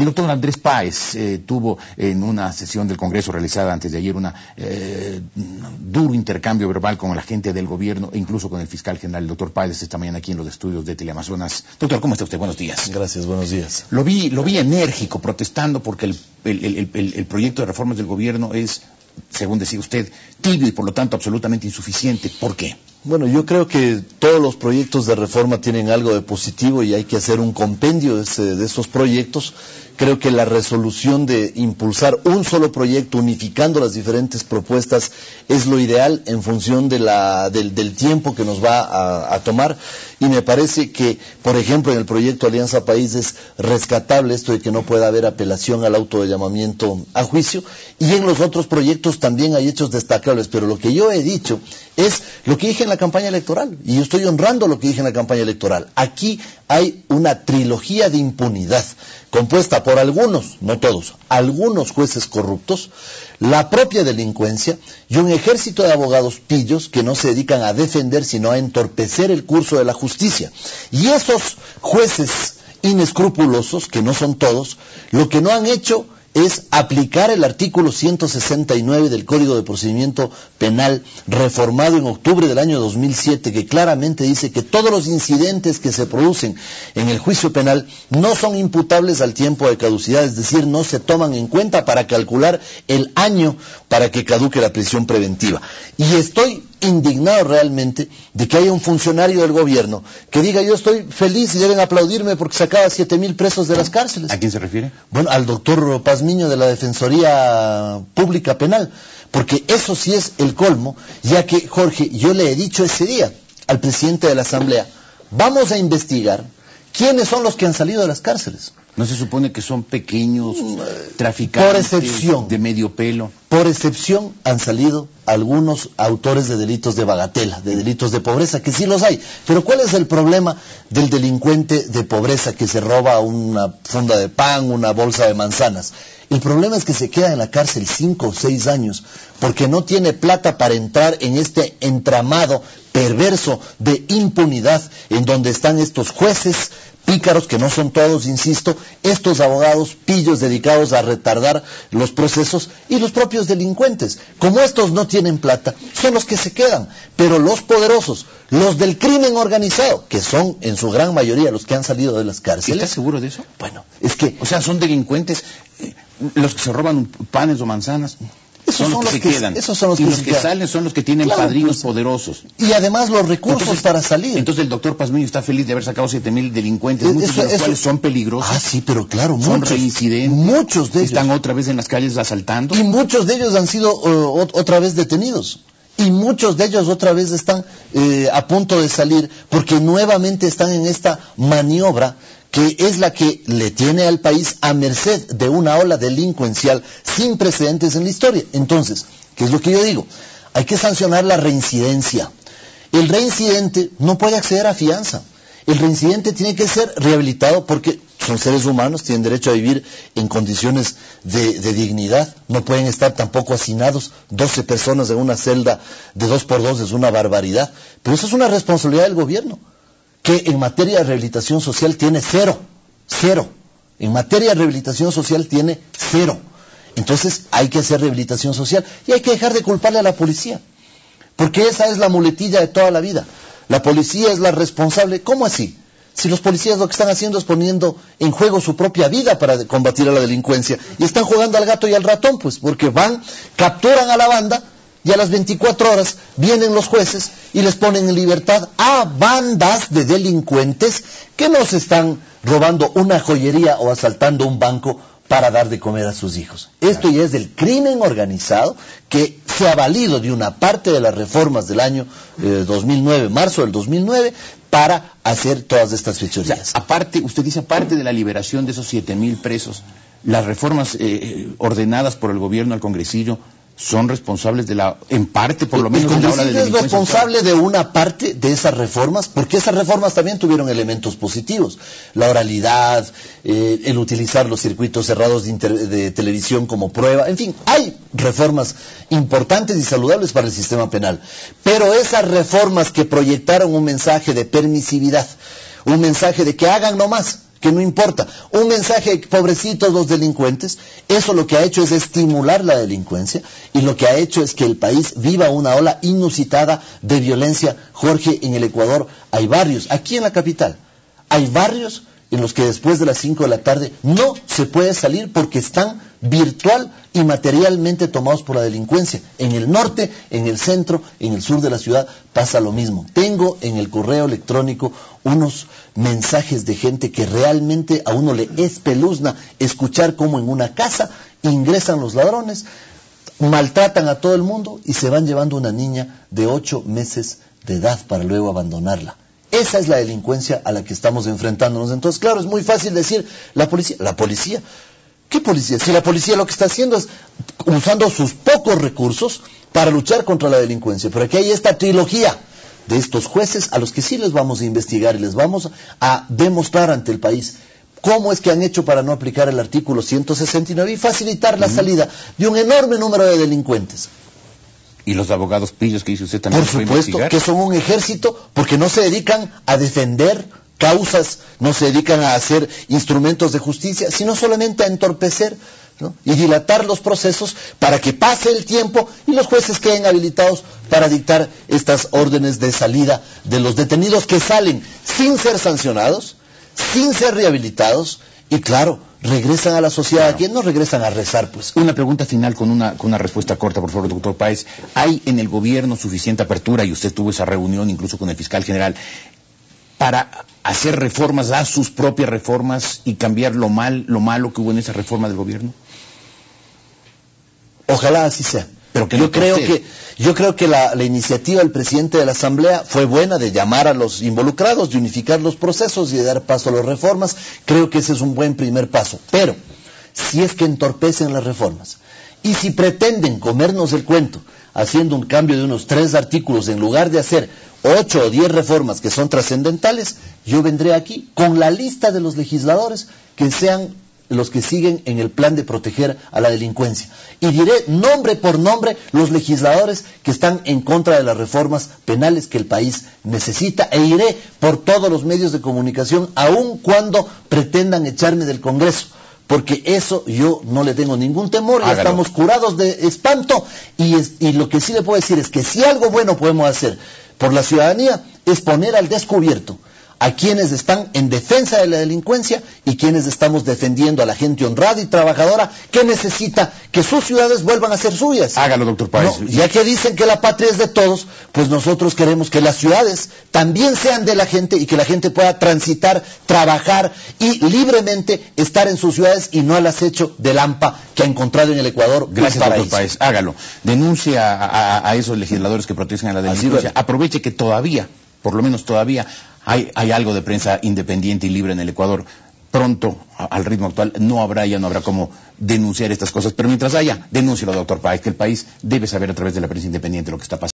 El doctor Andrés Páez tuvo en una sesión del Congreso realizada antes de ayer un duro intercambio verbal con la gente del gobierno e incluso con el fiscal general, el doctor Páez, esta mañana aquí en los estudios de Teleamazonas. Doctor, ¿cómo está usted? Buenos días. Gracias, buenos días. Lo vi enérgico, protestando porque el proyecto de reformas del gobierno es, según decía usted, tibio y por lo tanto absolutamente insuficiente. ¿Por qué? Bueno, yo creo que todos los proyectos de reforma tienen algo de positivo y hay que hacer un compendio de estos proyectos. Creo que la resolución de impulsar un solo proyecto unificando las diferentes propuestas es lo ideal en función de del tiempo que nos va a tomar, y me parece que, por ejemplo, en el proyecto Alianza País es rescatable esto de que no pueda haber apelación al auto de llamamiento a juicio, y en los otros proyectos también hay hechos destacables, pero lo que yo he dicho es lo que dije en la campaña electoral, y yo estoy honrando lo que dije en la campaña electoral. Aquí hay una trilogía de impunidad compuesta por algunos, no todos, algunos jueces corruptos, la propia delincuencia y un ejército de abogados pillos que no se dedican a defender sino a entorpecer el curso de la justicia. Y esos jueces inescrupulosos, que no son todos, lo que no han hecho es aplicar el artículo 169 del Código de Procedimiento Penal, reformado en octubre del año 2007, que claramente dice que todos los incidentes que se producen en el juicio penal no son imputables al tiempo de caducidad, es decir, no se toman en cuenta para calcular el año para que caduque la prisión preventiva. Y estoy indignado realmente de que haya un funcionario del gobierno que diga: yo estoy feliz y deben aplaudirme porque sacaba 7,000 presos de las cárceles. ¿A quién se refiere? Bueno, al doctor Pazmiño de la Defensoría Pública Penal, porque eso sí es el colmo, ya que, Jorge, yo le he dicho ese día al presidente de la Asamblea: vamos a investigar quiénes son los que han salido de las cárceles. ¿No se supone que son pequeños traficantes por excepción, de medio pelo? Por excepción han salido algunos autores de delitos de bagatela, de delitos de pobreza, que sí los hay. Pero ¿cuál es el problema del delincuente de pobreza que se roba una funda de pan, una bolsa de manzanas? El problema es que se queda en la cárcel 5 o 6 años porque no tiene plata para entrar en este entramado perverso de impunidad en donde están estos jueces pícaros, que no son todos, insisto, estos abogados pillos dedicados a retardar los procesos, y los propios delincuentes. Como estos no tienen plata, son los que se quedan, pero los poderosos, los del crimen organizado, que son en su gran mayoría los que han salido de las cárceles. ¿Estás seguro de eso? Bueno, es que... O sea, son delincuentes los que se roban panes o manzanas. Esos son los que quedan. Esos son los y que los que salen son los que tienen padrinos poderosos. Y además los recursos para salir. Entonces el doctor Pazmiño está feliz de haber sacado 7,000 delincuentes, muchos de los cuales son peligrosos. Ah, sí, pero claro, son muchos. Reincidentes. Muchos de ellos. Están otra vez en las calles asaltando. Y muchos de ellos han sido otra vez detenidos. Y muchos de ellos otra vez están a punto de salir porque nuevamente están en esta maniobra que es la que le tiene al país a merced de una ola delincuencial sin precedentes en la historia. Entonces, ¿qué es lo que yo digo? Hay que sancionar la reincidencia. El reincidente no puede acceder a fianza. El reincidente tiene que ser rehabilitado porque son seres humanos, tienen derecho a vivir en condiciones de dignidad. No pueden estar tampoco hacinados 12 personas en una celda de 2x2, es una barbaridad. Pero eso es una responsabilidad del gobierno, que en materia de rehabilitación social tiene cero. En materia de rehabilitación social tiene cero. Entonces hay que hacer rehabilitación social y hay que dejar de culparle a la policía, porque esa es la muletilla de toda la vida. La policía es la responsable. ¿Cómo así? Si los policías lo que están haciendo es poniendo en juego su propia vida para combatir a la delincuencia, y están jugando al gato y al ratón, pues, porque van, capturan a la banda, y a las 24 horas vienen los jueces y les ponen en libertad a bandas de delincuentes que no se están robando una joyería o asaltando un banco para dar de comer a sus hijos. Esto ya es del crimen organizado que se ha valido de una parte de las reformas del año 2009, marzo del 2009, para hacer todas estas fechorías. O sea, aparte, usted dice, aparte de la liberación de esos 7,000 presos, las reformas ordenadas por el gobierno al congresillo son responsables de la, en parte por lo menos, de la ola de delincuencia. Es responsable de una parte de esas reformas, porque esas reformas también tuvieron elementos positivos. La oralidad, el utilizar los circuitos cerrados de televisión como prueba, en fin, hay reformas importantes y saludables para el sistema penal. Pero esas reformas que proyectaron un mensaje de permisividad, un mensaje de que hagan nomás, que no importa. Un mensaje, pobrecitos los delincuentes, eso lo que ha hecho es estimular la delincuencia y lo que ha hecho es que el país viva una ola inusitada de violencia. Jorge, en el Ecuador hay barrios, aquí en la capital, hay barrios en los que después de las 5 de la tarde no se puede salir porque están virtual y materialmente tomados por la delincuencia. En el norte, en el centro, en el sur de la ciudad pasa lo mismo. Tengo en el correo electrónico unos mensajes de gente que realmente a uno le espeluzna escuchar cómo en una casa ingresan los ladrones, maltratan a todo el mundo y se van llevando una niña de 8 meses de edad para luego abandonarla. Esa es la delincuencia a la que estamos enfrentándonos. Entonces, claro, es muy fácil decir, la policía. ¿Qué policía? Si la policía lo que está haciendo es usando sus pocos recursos para luchar contra la delincuencia. Pero aquí hay esta trilogía de estos jueces a los que sí les vamos a investigar y les vamos a demostrar ante el país cómo es que han hecho para no aplicar el artículo 169 y facilitar la salida de un enorme número de delincuentes. ¿Y los abogados pillos que dice usted también? Por supuesto que son un ejército porque no se dedican a defender causas, no se dedican a hacer instrumentos de justicia, sino solamente a entorpecer, ¿no?, y dilatar los procesos para que pase el tiempo y los jueces queden habilitados para dictar estas órdenes de salida de los detenidos que salen sin ser sancionados, sin ser rehabilitados y, claro, regresan a la sociedad. Claro. ¿A quién no regresan a rezar, pues? Una pregunta final con una respuesta corta, por favor, doctor Páez. ¿Hay en el gobierno suficiente apertura, y usted tuvo esa reunión incluso con el fiscal general, para hacer reformas, a sus propias reformas y cambiar lo malo que hubo en esa reforma del gobierno? Ojalá así sea. Pero que yo creo que la iniciativa del presidente de la Asamblea fue buena, de llamar a los involucrados, de unificar los procesos y de dar paso a las reformas. Creo que ese es un buen primer paso. Pero si es que entorpecen las reformas y si pretenden comernos el cuento haciendo un cambio de unos 3 artículos en lugar de hacer 8 o 10 reformas que son trascendentales, yo vendré aquí con la lista de los legisladores que sean los que siguen en el plan de proteger a la delincuencia. Y diré nombre por nombre los legisladores que están en contra de las reformas penales que el país necesita, e iré por todos los medios de comunicación, aun cuando pretendan echarme del Congreso, porque eso yo no le tengo ningún temor. Ya estamos curados de espanto, y lo que sí le puedo decir es que si algo bueno podemos hacer por la ciudadanía es poner al descubierto a quienes están en defensa de la delincuencia y quienes estamos defendiendo a la gente honrada y trabajadora que necesita que sus ciudades vuelvan a ser suyas. Hágalo, doctor Páez. No, ya que dicen que la patria es de todos, pues nosotros queremos que las ciudades también sean de la gente y que la gente pueda transitar, trabajar y libremente estar en sus ciudades y no al acecho del AMPA que ha encontrado en el Ecuador. Gracias, doctor Páez. Hágalo. Denuncia a esos legisladores que protegen a la delincuencia. Aproveche que todavía, por lo menos todavía, hay algo de prensa independiente y libre en el Ecuador. Pronto, al ritmo actual, ya no habrá cómo denunciar estas cosas. Pero mientras haya, denúncielo, doctor Páez, que el país debe saber a través de la prensa independiente lo que está pasando.